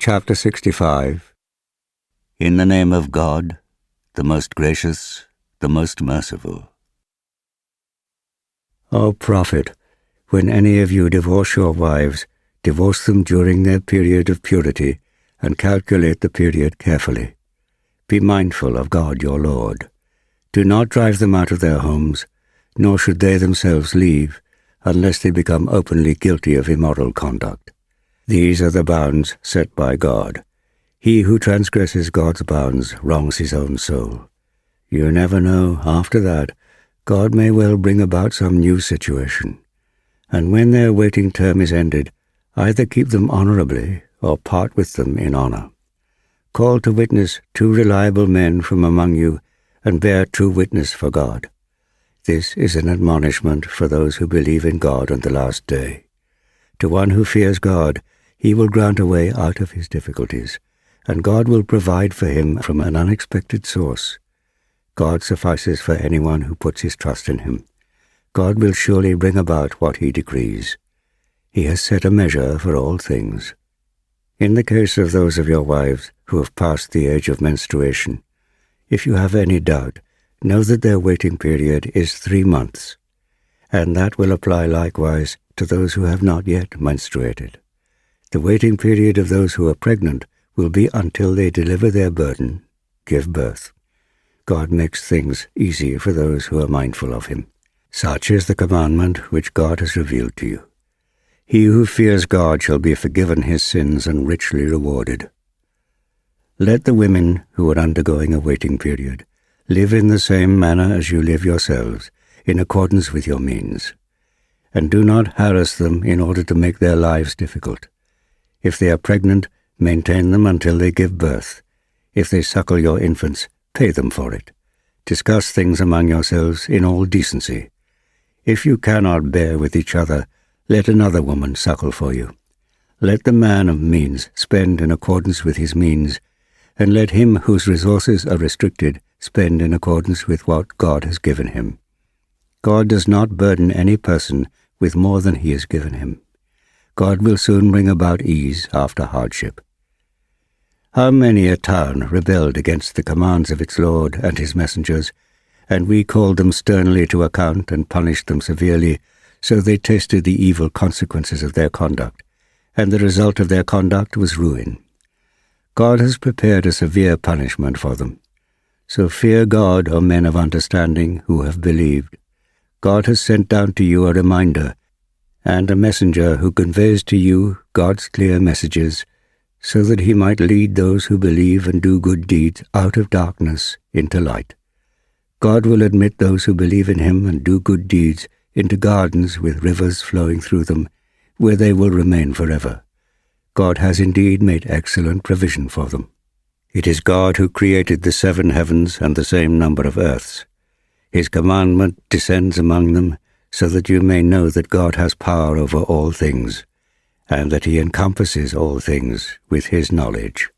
Chapter 65. In the name of God, the most gracious, the most merciful. O Prophet, when any of you divorce your wives, divorce them during their period of purity, and calculate the period carefully. Be mindful of God your Lord. Do not drive them out of their homes, nor should they themselves leave, unless they become openly guilty of immoral conduct. These are the bounds set by God. He who transgresses God's bounds wrongs his own soul. You never know, after that, God may well bring about some new situation. And when their waiting term is ended, either keep them honorably or part with them in honor. Call to witness 2 reliable men from among you, and bear true witness for God. This is an admonishment for those who believe in God on the last day. To one who fears God, he will grant a way out of his difficulties, and God will provide for him from an unexpected source. God suffices for anyone who puts his trust in him. God will surely bring about what he decrees. He has set a measure for all things. In the case of those of your wives who have passed the age of menstruation, if you have any doubt, know that their waiting period is 3 months, and that will apply likewise to those who have not yet menstruated. The waiting period of those who are pregnant will be until they deliver their burden, give birth. God makes things easy for those who are mindful of him. Such is the commandment which God has revealed to you. He who fears God shall be forgiven his sins and richly rewarded. Let the women who are undergoing a waiting period live in the same manner as you live yourselves, in accordance with your means. And do not harass them in order to make their lives difficult. If they are pregnant, maintain them until they give birth. If they suckle your infants, pay them for it. Discuss things among yourselves in all decency. If you cannot bear with each other, let another woman suckle for you. Let the man of means spend in accordance with his means, and let him whose resources are restricted spend in accordance with what God has given him. God does not burden any person with more than he has given him. God will soon bring about ease after hardship. How many a town rebelled against the commands of its Lord and his messengers, and we called them sternly to account and punished them severely, so they tasted the evil consequences of their conduct, and the result of their conduct was ruin. God has prepared a severe punishment for them. So fear God, O men of understanding who have believed. God has sent down to you a reminder, and a messenger who conveys to you God's clear messages, so that he might lead those who believe and do good deeds out of darkness into light. God will admit those who believe in him and do good deeds into gardens with rivers flowing through them, where they will remain forever. God has indeed made excellent provision for them. It is God who created the 7 heavens and the same number of earths. His commandment descends among them, so that you may know that God has power over all things, and that he encompasses all things with his knowledge.